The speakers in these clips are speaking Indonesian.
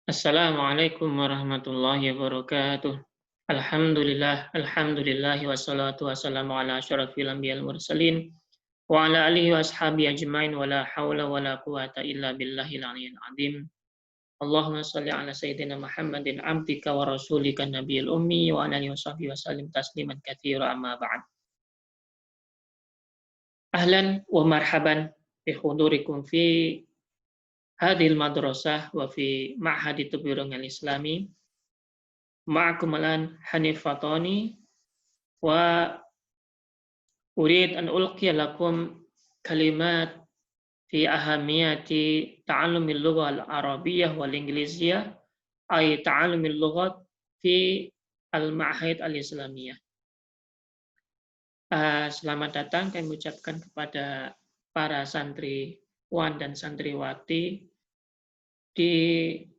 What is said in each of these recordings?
Assalamualaikum warahmatullahi wabarakatuh. Alhamdulillah, wassalatu wassalamu ala asyrafil anbiya'il mursalin wa ala alihi wa ashabihi ajmain wa la haula wa la quwata illa billahil aliyyil azim. Allahumma shalli ala sayyidina Muhammadin abdika wa rasulika nabiyil ummi wa ala alihi wa sahbihi wa sallim tasliman katsira amma ba'd. Ahlan wa marhaban bi hudurikum fi hadhil madrasah wa fi ma'hadi tabiurung al-islami. Ma'akum alan Hanif Fatoni wa urid an ulqiya lakum kalimat fi ahamiyati ta'allumil lughah al-arabiyyah wal ingliziyah ay ta'allumil lughat fi al-ma'had al-islamiyah. Selamat datang kami ucapkan kepada para santriwan dan santriwati di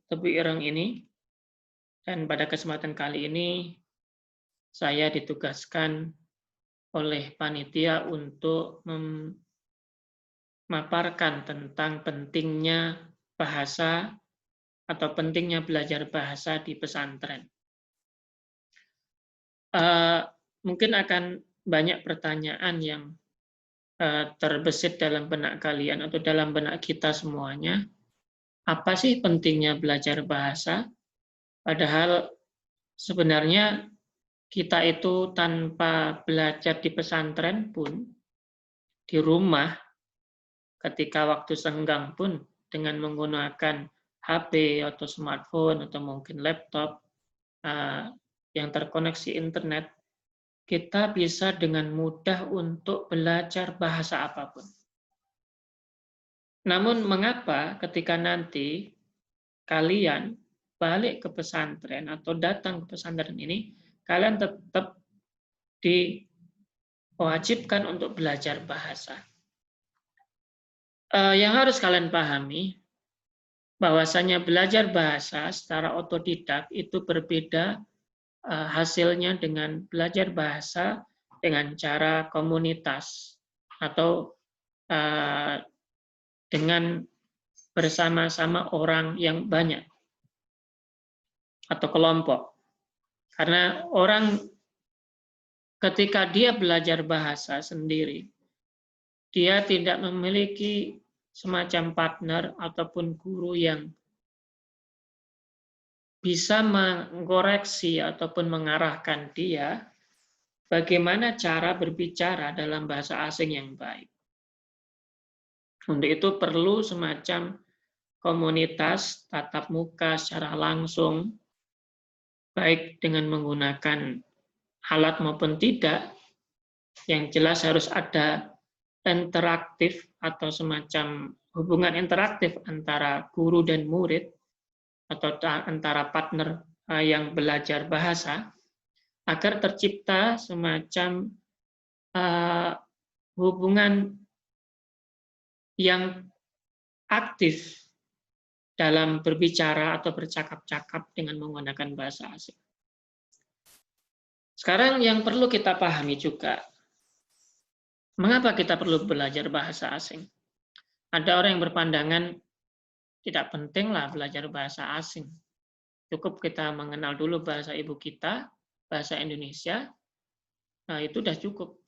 tepi ireng ini. Dan pada kesempatan kali ini saya ditugaskan oleh panitia untuk memaparkan tentang pentingnya bahasa atau pentingnya belajar bahasa di pesantren. Mungkin akan banyak pertanyaan yang terbesit dalam benak kalian atau dalam benak kita semuanya. Apa sih pentingnya belajar bahasa? Padahal sebenarnya kita itu tanpa belajar di pesantren pun, di rumah, ketika waktu senggang pun, dengan menggunakan HP atau smartphone atau mungkin laptop yang terkoneksi internet, kita bisa dengan mudah untuk belajar bahasa apapun. Namun mengapa ketika nanti kalian balik ke pesantren atau datang ke pesantren ini, kalian tetap diwajibkan untuk belajar bahasa. Yang harus kalian pahami, bahwasanya belajar bahasa secara otodidak itu berbeda hasilnya dengan belajar bahasa dengan cara komunitas atau dengan bersama-sama orang yang banyak atau kelompok. Karena orang ketika dia belajar bahasa sendiri, dia tidak memiliki semacam partner ataupun guru yang bisa mengoreksi ataupun mengarahkan dia bagaimana cara berbicara dalam bahasa asing yang baik. Untuk itu perlu semacam komunitas tatap muka secara langsung, baik dengan menggunakan alat maupun tidak, yang jelas harus ada interaktif atau semacam hubungan interaktif antara guru dan murid atau antara partner yang belajar bahasa agar tercipta semacam hubungan yang aktif dalam berbicara atau bercakap-cakap dengan menggunakan bahasa asing. Sekarang yang perlu kita pahami juga, mengapa kita perlu belajar bahasa asing? Ada orang yang berpandangan tidak pentinglah belajar bahasa asing. Cukup kita mengenal dulu bahasa ibu kita, bahasa Indonesia, nah itu sudah cukup.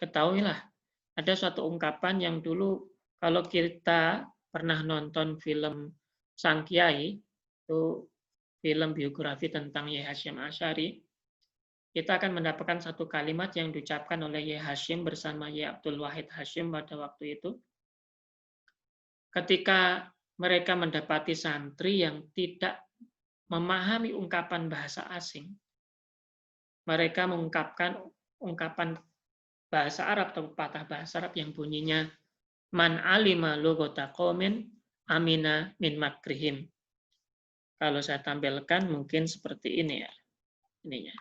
Ketahuilah, ada suatu ungkapan yang dulu kalau kita pernah nonton film Sang Kiai, itu film biografi tentang Yai Hasyim Asy'ari, kita akan mendapatkan satu kalimat yang diucapkan oleh Yai Hasyim bersama Yai Abdul Wahid Hasyim pada waktu itu. Ketika mereka mendapati santri yang tidak memahami ungkapan bahasa asing, mereka mengungkapkan ungkapan bahasa Arab atau pepatah bahasa Arab yang bunyinya man alima lughata qaumin amina min makrihim. Kalau saya tampilkan mungkin seperti ini ya. Ininya.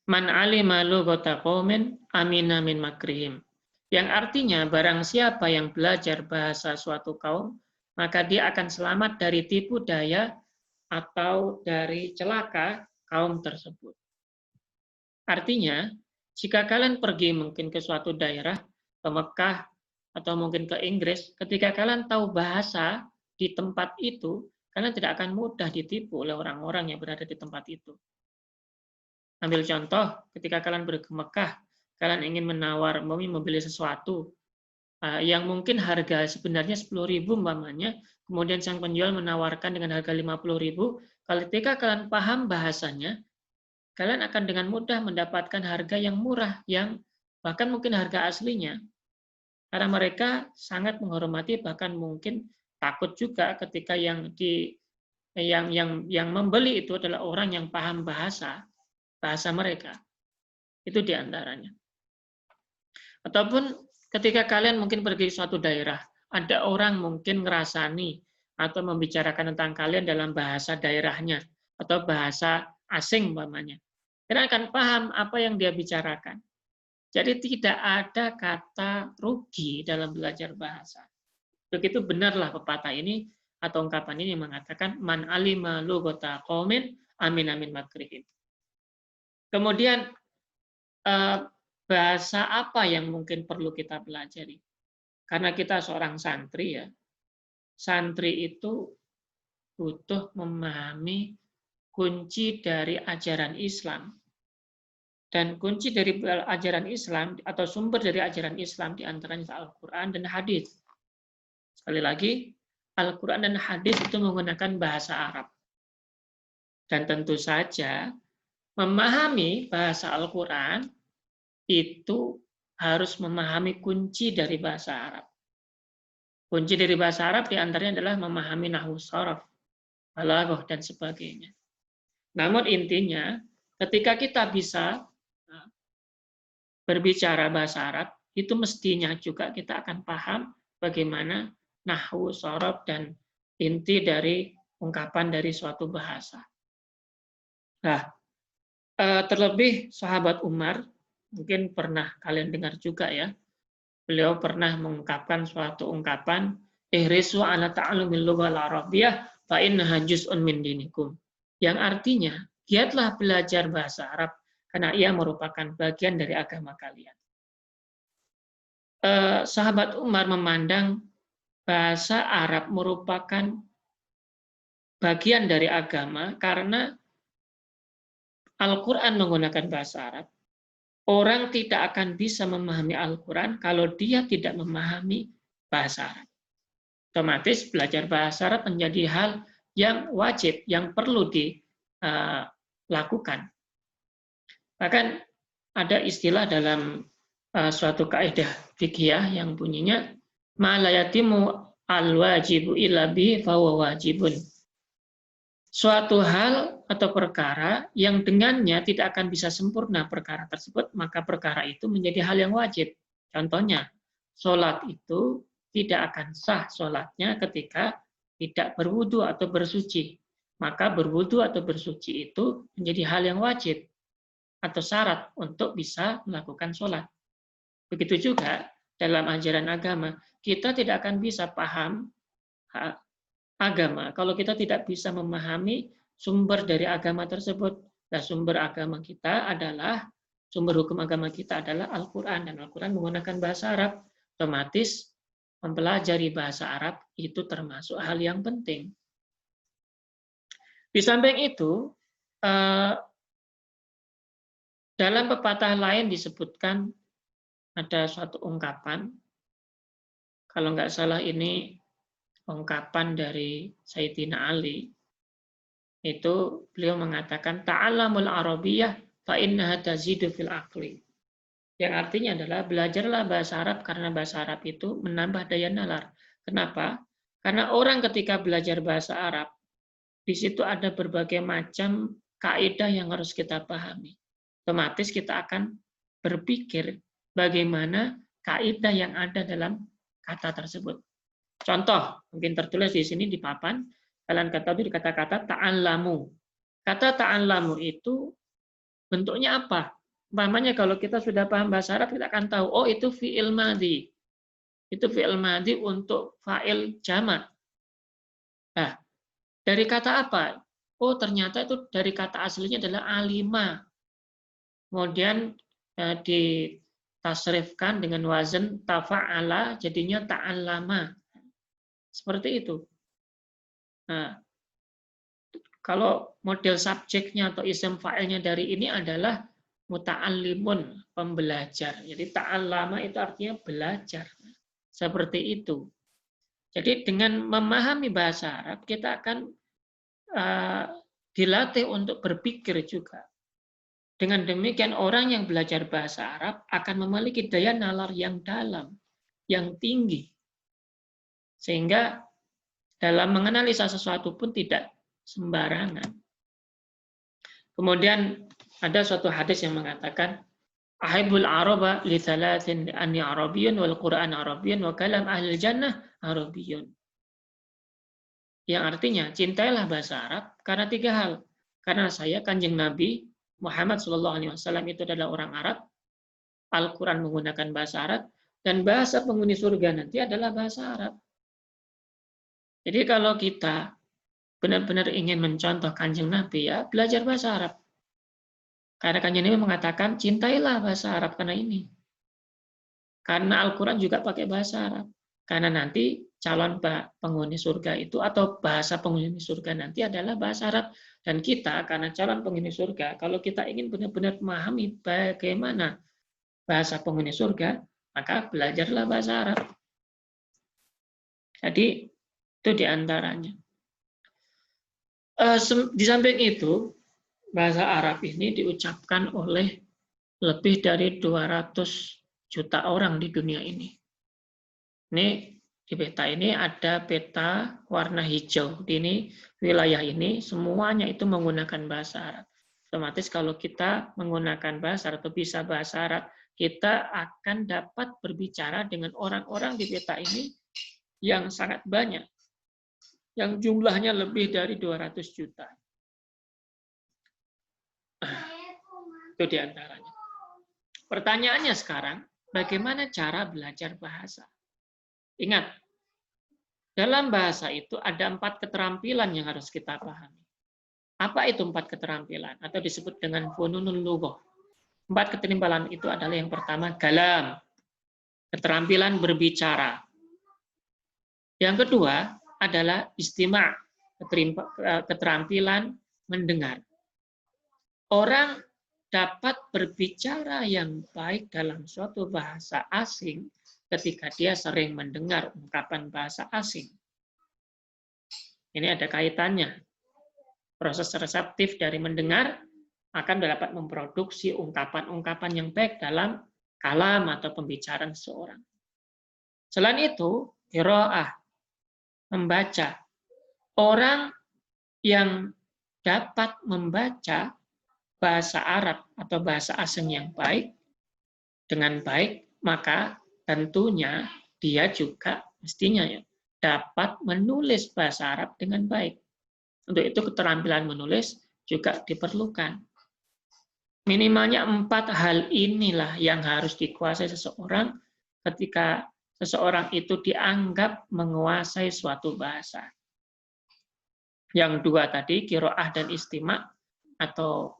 Man alima lughata qaumin amina min makrihim. Yang artinya barang siapa yang belajar bahasa suatu kaum, maka dia akan selamat dari tipu daya atau dari celaka kaum tersebut. Artinya, jika kalian pergi mungkin ke suatu daerah, ke Mekah, atau mungkin ke Inggris, ketika kalian tahu bahasa di tempat itu, kalian tidak akan mudah ditipu oleh orang-orang yang berada di tempat itu. Ambil contoh, ketika kalian pergi ke Mekah, kalian ingin membeli sesuatu yang mungkin harga sebenarnya 10.000 umpamanya, kemudian sang penjual menawarkan dengan harga 50.000, ketika kalian paham bahasanya, kalian akan dengan mudah mendapatkan harga yang murah, yang bahkan mungkin harga aslinya. Karena mereka sangat menghormati, bahkan mungkin takut juga ketika yang membeli itu adalah orang yang paham bahasa mereka. Itu diantaranya. Ataupun ketika kalian mungkin pergi ke suatu daerah, ada orang mungkin ngerasani atau membicarakan tentang kalian dalam bahasa daerahnya atau bahasa asing umpamanya. Kalian akan paham apa yang dia bicarakan. Jadi tidak ada kata rugi dalam belajar bahasa. Begitu benarlah pepatah ini atau ungkapan ini mengatakan man alima lughata qaumin amin amin makrihim. Kemudian bahasa apa yang mungkin perlu kita pelajari? Karena kita seorang santri ya. Santri itu butuh memahami kunci dari ajaran Islam. Dan kunci dari ajaran Islam atau sumber dari ajaran Islam diantaranya Al-Quran dan hadis. Sekali lagi, Al-Quran dan hadis itu menggunakan bahasa Arab. Dan tentu saja memahami bahasa Al-Quran itu harus memahami kunci dari bahasa Arab. Kunci dari bahasa Arab diantaranya adalah memahami nahwu sharaf, balaghah dan sebagainya. Namun intinya, ketika kita bisa berbicara bahasa Arab, itu mestinya juga kita akan paham bagaimana nahwu, sharaf, dan inti dari ungkapan dari suatu bahasa. Nah, terlebih sahabat Umar, mungkin pernah kalian dengar juga ya, beliau pernah mengungkapkan suatu ungkapan, ihrisu ala ta'allumil lughal arabiyyah fa innaha juz'un min dinikum. Yang artinya, giatlah belajar bahasa Arab karena ia merupakan bagian dari agama kalian. Sahabat Umar memandang bahasa Arab merupakan bagian dari agama karena Al-Quran menggunakan bahasa Arab. Orang tidak akan bisa memahami Al-Quran kalau dia tidak memahami bahasa Arab. Otomatis belajar bahasa Arab menjadi hal yang wajib, yang perlu dilakukan. Bahkan ada istilah dalam suatu kaidah fikih yang bunyinya ma la yatimu al-wajibu illa bi fa huwa wajibun. Suatu hal atau perkara yang dengannya tidak akan bisa sempurna perkara tersebut, maka perkara itu menjadi hal yang wajib. Contohnya, sholat itu tidak akan sah sholatnya ketika tidak berwudu atau bersuci. Maka berwudu atau bersuci itu menjadi hal yang wajib atau syarat untuk bisa melakukan sholat. Begitu juga dalam ajaran agama, kita tidak akan bisa paham agama kalau kita tidak bisa memahami sumber dari agama tersebut. Nah, sumber agama kita adalah, sumber hukum agama kita adalah Al-Quran, dan Al-Quran menggunakan bahasa Arab. Otomatis mempelajari bahasa Arab itu termasuk hal yang penting. Di samping itu, dalam pepatah lain disebutkan ada suatu ungkapan, kalau nggak salah ini ungkapan dari Sayyidina Ali, itu beliau mengatakan ta'allamul arabiyyah fa innaha tazidu fil aqli. Yang artinya adalah belajarlah bahasa Arab karena bahasa Arab itu menambah daya nalar. Kenapa? Karena orang ketika belajar bahasa Arab, di situ ada berbagai macam kaidah yang harus kita pahami. Otomatis kita akan berpikir bagaimana kaidah yang ada dalam kata tersebut. Contoh, mungkin tertulis di sini di papan, kalian ketahui kata-kata ta'allamu. Kata ta'allamu itu bentuknya apa? Umpamanya kalau kita sudah paham bahasa Arab, kita akan tahu, oh itu fi'il madhi. Itu fi'il madhi untuk fa'il jamak. Nah, dari kata apa? Oh ternyata itu dari kata aslinya adalah alima. Kemudian tasrifkan dengan wazan tafa'ala, jadinya ta'allama. Seperti itu. Nah, kalau model subjeknya atau isim fa'ilnya dari ini adalah muta'allimun, pembelajar. Jadi ta'allama itu artinya belajar. Seperti itu. Jadi dengan memahami bahasa Arab, kita akan dilatih untuk berpikir juga. Dengan demikian orang yang belajar bahasa Arab akan memiliki daya nalar yang dalam, yang tinggi. Sehingga dalam menganalisa sesuatu pun tidak sembarangan. Kemudian ada suatu hadis yang mengatakan, Ahibul Araba li thalathin anni Arabiyyun wal Qur'an Arabiyyun wa kalam ahli jannah Arabiyyun. Yang artinya, cintailah bahasa Arab karena 3 hal. Karena saya, Kanjeng Nabi Muhammad SAW itu adalah orang Arab, Al-Quran menggunakan bahasa Arab, dan bahasa penghuni surga nanti adalah bahasa Arab. Jadi kalau kita benar-benar ingin mencontoh Kanjeng Nabi, ya belajar bahasa Arab. Karena Kanjeng Nabi mengatakan, cintailah bahasa Arab karena ini. Karena Al-Quran juga pakai bahasa Arab. Karena nanti calon penghuni surga itu atau bahasa penghuni surga nanti adalah bahasa Arab. Dan kita karena calon penghuni surga, kalau kita ingin benar-benar memahami bagaimana bahasa penghuni surga, maka belajarlah bahasa Arab. Jadi itu diantaranya. Di samping itu, bahasa Arab ini diucapkan oleh lebih dari 200 juta orang di dunia ini. Ini di peta ini ada peta warna hijau. Di ini wilayah ini semuanya itu menggunakan bahasa Arab. Otomatis kalau kita menggunakan bahasa Arab atau bisa bahasa Arab, kita akan dapat berbicara dengan orang-orang di peta ini yang sangat banyak. Yang jumlahnya lebih dari 200 juta. Itu diantaranya. Pertanyaannya sekarang, bagaimana cara belajar bahasa? Ingat, dalam bahasa itu ada 4 keterampilan yang harus kita pahami. Apa itu 4 keterampilan? Atau disebut dengan fununul lughah. 4 keterampilan itu adalah yang pertama, kalam. Keterampilan berbicara. Yang kedua adalah istima'. Keterampilan mendengar. Orang dapat berbicara yang baik dalam suatu bahasa asing ketika dia sering mendengar ungkapan bahasa asing. Ini ada kaitannya. Proses reseptif dari mendengar akan dapat memproduksi ungkapan-ungkapan yang baik dalam kalam atau pembicaraan seseorang. Selain itu, qiraah, membaca. Orang yang dapat membaca bahasa Arab atau bahasa asing yang baik, dengan baik, maka tentunya dia juga mestinya ya, dapat menulis bahasa Arab dengan baik. Untuk itu keterampilan menulis juga diperlukan. Minimalnya 4 hal inilah yang harus dikuasai seseorang ketika seseorang itu dianggap menguasai suatu bahasa. Yang 2 tadi, qiraah dan istima' atau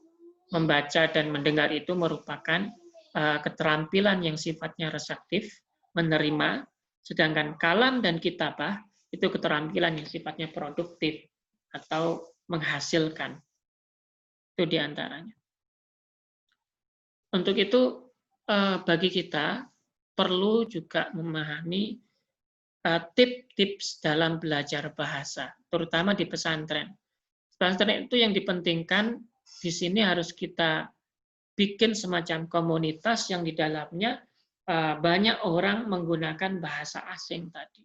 membaca dan mendengar itu merupakan keterampilan yang sifatnya reseptif, menerima, sedangkan kalam dan kitabah itu keterampilan yang sifatnya produktif atau menghasilkan. Itu diantaranya. Untuk itu, bagi kita perlu juga memahami tips-tips dalam belajar bahasa, terutama di pesantren. Pesantren itu yang dipentingkan di sini harus kita bikin semacam komunitas yang di dalamnya banyak orang menggunakan bahasa asing tadi.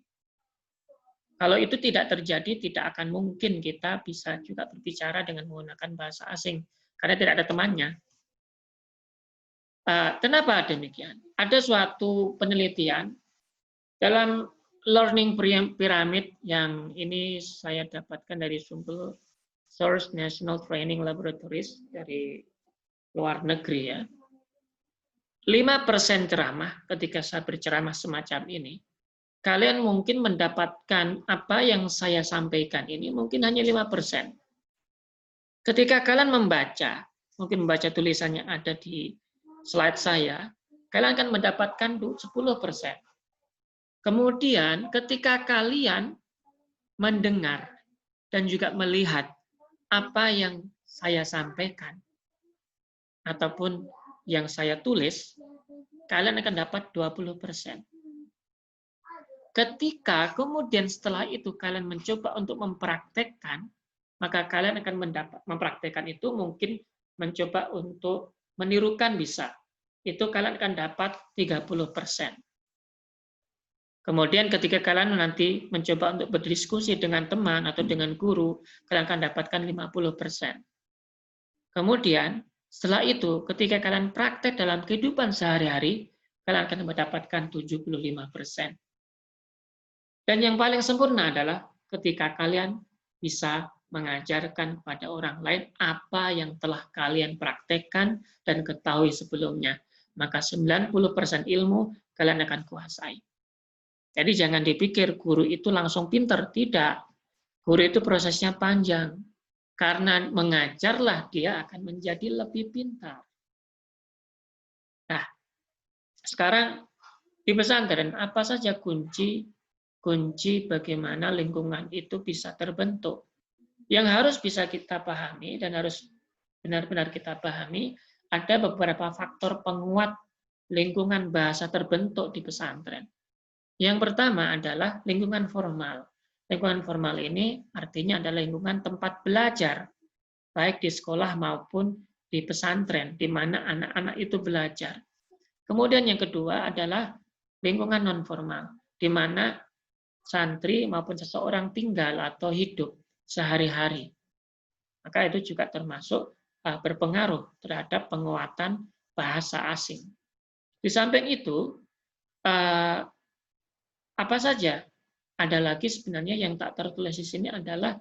Kalau itu tidak terjadi, tidak akan mungkin kita bisa juga berbicara dengan menggunakan bahasa asing, karena tidak ada temannya. Kenapa demikian? Ada suatu penelitian dalam learning pyramid yang ini saya dapatkan dari sumber Source National Training Laboratories dari luar negeri ya. 5% ceramah, ketika saya berceramah semacam ini, kalian mungkin mendapatkan apa yang saya sampaikan ini mungkin hanya 5%. Ketika kalian membaca, mungkin membaca tulisannya ada di slide saya, kalian akan mendapatkan 10%. Kemudian ketika kalian mendengar dan juga melihat apa yang saya sampaikan ataupun yang saya tulis, kalian akan dapat 20%. Ketika kemudian setelah itu kalian mencoba untuk mempraktekkan, maka kalian akan mempraktekkan itu mungkin mencoba untuk menirukan bisa. Itu kalian akan dapat 30%. Kemudian ketika kalian nanti mencoba untuk berdiskusi dengan teman atau dengan guru, kalian akan dapatkan 50%. Kemudian setelah itu ketika kalian praktek dalam kehidupan sehari-hari, kalian akan mendapatkan 75%. Dan yang paling sempurna adalah ketika kalian bisa mengajarkan pada orang lain apa yang telah kalian praktekkan dan ketahui sebelumnya. Maka 90% ilmu kalian akan kuasai. Jadi jangan dipikir guru itu langsung pinter. Tidak. Guru itu prosesnya panjang. Karena mengajarlah dia akan menjadi lebih pintar. Nah, sekarang di pesantren apa saja kunci bagaimana lingkungan itu bisa terbentuk. Yang harus bisa kita pahami dan harus benar-benar kita pahami, ada beberapa faktor penguat lingkungan bahasa terbentuk di pesantren. Yang pertama adalah lingkungan formal. Lingkungan formal ini artinya adalah lingkungan tempat belajar, baik di sekolah maupun di pesantren, di mana anak-anak itu belajar. Kemudian yang kedua adalah lingkungan non-formal, di mana santri maupun seseorang tinggal atau hidup sehari-hari. Maka itu juga termasuk berpengaruh terhadap penguatan bahasa asing. Di samping itu, apa saja? Ada lagi sebenarnya yang tak tertulis di sini adalah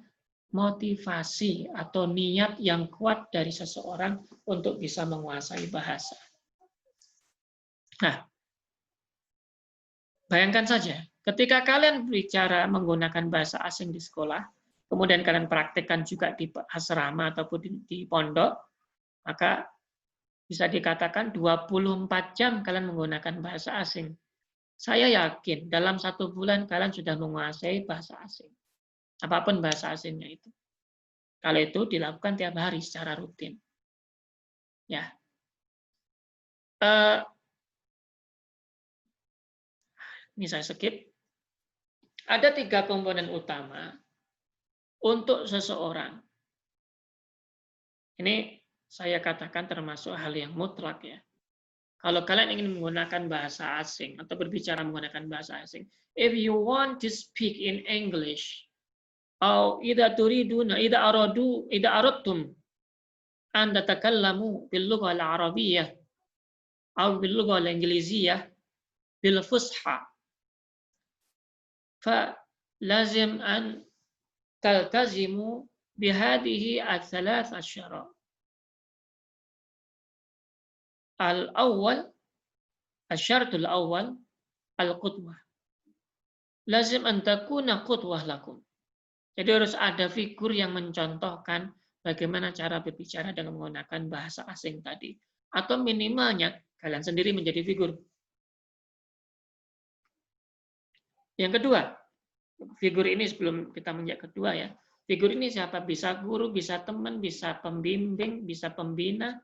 motivasi atau niat yang kuat dari seseorang untuk bisa menguasai bahasa. Nah, bayangkan saja, ketika kalian bicara menggunakan bahasa asing di sekolah, kemudian kalian praktekkan juga di asrama ataupun di pondok, maka bisa dikatakan 24 jam kalian menggunakan bahasa asing. Saya yakin dalam 1 bulan kalian sudah menguasai bahasa asing. Apapun bahasa asingnya itu. Kalau itu dilakukan tiap hari secara rutin. Ya. Ini saya skip. Ada 3 komponen utama untuk seseorang. Ini saya katakan termasuk hal yang mutlak ya. Kalau kalian ingin menggunakan bahasa asing atau berbicara menggunakan bahasa asing, if you want to speak in English, atau idza turiduna idza aradtum an tatakallamu bil lughah al arabiyyah atau bil lughah al ingliziyah bil fusha, fa lazim an taltazimu bihadhihi al-thalath asyara. Al-awwal, asy-syartul awwal, al-qudwah. Lazim an takuna qudwah lakum. Jadi harus ada figur yang mencontohkan bagaimana cara berbicara dengan menggunakan bahasa asing tadi. Atau minimalnya kalian sendiri menjadi figur. Yang kedua, figur ini sebelum kita menjadi kedua ya. Figur ini siapa? Bisa guru, bisa teman, bisa pembimbing, bisa pembina,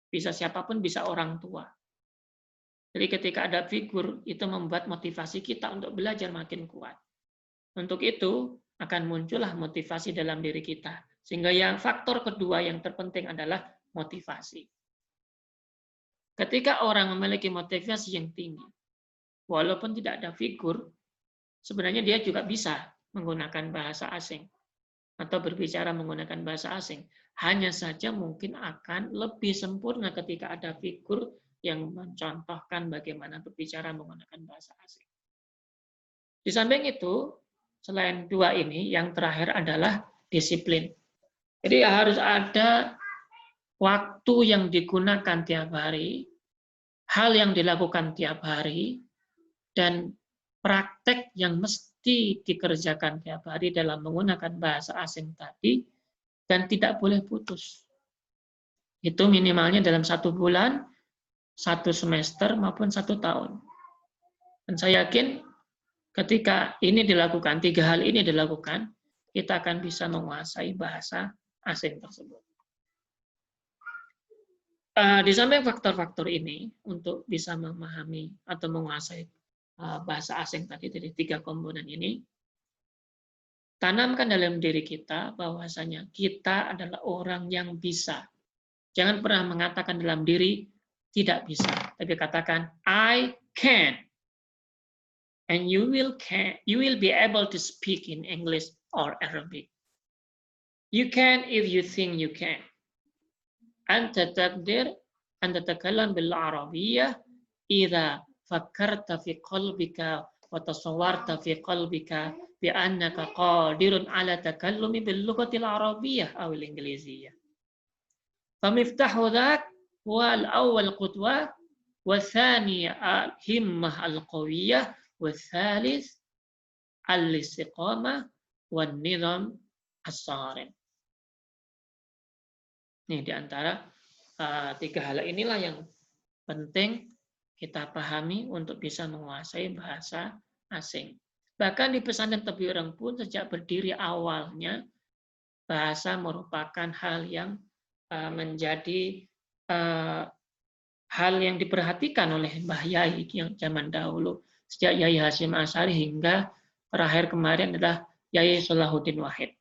bisa siapapun, bisa orang tua. Jadi ketika ada figur, itu membuat motivasi kita untuk belajar makin kuat. Untuk itu, akan muncullah motivasi dalam diri kita. Sehingga yang faktor kedua yang terpenting adalah motivasi. Ketika orang memiliki motivasi yang tinggi, walaupun tidak ada figur, sebenarnya dia juga bisa menggunakan bahasa asing atau berbicara menggunakan bahasa asing. Hanya saja mungkin akan lebih sempurna ketika ada figur yang mencontohkan bagaimana berbicara menggunakan bahasa asing. Di samping itu, selain dua ini, yang terakhir adalah disiplin. Jadi harus ada waktu yang digunakan tiap hari, hal yang dilakukan tiap hari, dan praktek yang mesti dikerjakan tiap hari dalam menggunakan bahasa asing tadi, dan tidak boleh putus. Itu minimalnya dalam 1 bulan, 1 semester maupun 1 tahun. Dan saya yakin ketika ini dilakukan, 3 hal ini dilakukan, kita akan bisa menguasai bahasa asing tersebut. Di samping faktor-faktor ini, untuk bisa memahami atau menguasai bahasa asing tadi dari 3 komponen ini, tanamkan dalam diri kita bahwasanya kita adalah orang yang bisa. Jangan pernah mengatakan dalam diri tidak bisa, tapi katakan I can. And you will be able to speak in English or Arabic. You can if you think you can. Anta taqdir an tatakallam bil arabiyyah idza fakkarta fi qalbika wa tasawwarta fi qalbika bi annaka qadirun ala takallumi bil lughatil arabiyyah aw al inglisiyyah. Famiftahu dzak huwa al awwal qudwah wa tsani al himmah al qawiyyah wa tsalits al istiqamah wan nizam as-sarim. Ini di antara 3 hal inilah yang penting kita pahami untuk bisa menguasai bahasa asing. Bahkan di pesantren Tebu Ireng pun sejak berdiri awalnya, bahasa merupakan hal yang menjadi hal yang diperhatikan oleh Mbah Yai yang zaman dahulu. Sejak Yai Hasyim Asy'ari hingga terakhir kemarin adalah Yai Salahuddin Wahid.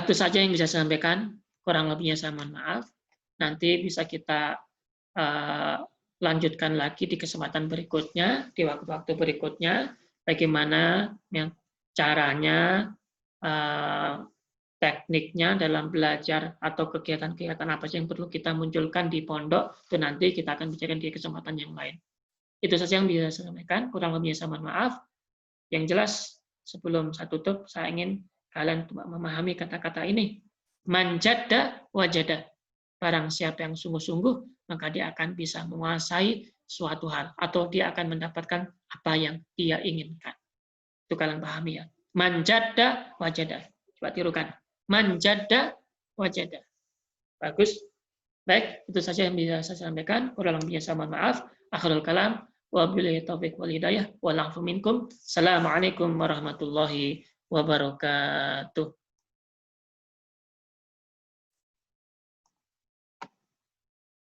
Itu saja yang bisa saya sampaikan. Kurang lebihnya saya mohon maaf. Nanti bisa kita lanjutkan lagi di kesempatan berikutnya, di waktu-waktu berikutnya, bagaimana yang caranya, tekniknya dalam belajar atau kegiatan-kegiatan apa sih yang perlu kita munculkan di pondok, itu nanti kita akan bicarakan di kesempatan yang lain. Itu saja yang bisa saya sampaikan. Kurang lebihnya saya mohon maaf. Yang jelas, sebelum saya tutup, saya ingin kalian memahami kata-kata ini. Man jadda wajada. Barang siapa yang sungguh-sungguh, maka dia akan bisa menguasai suatu hal. Atau dia akan mendapatkan apa yang dia inginkan. Itu kalian pahami ya. Man jadda wajada. Coba tirukan. Man jadda wajada. Bagus. Baik, itu saja yang bisa saya sampaikan. Kurang lebihnya saya mohon maaf. Akhirul kalam. Wabillahi taufiq wal hidayah. Wal afu minkum. Assalamualaikum warahmatullahi wabarakatuh.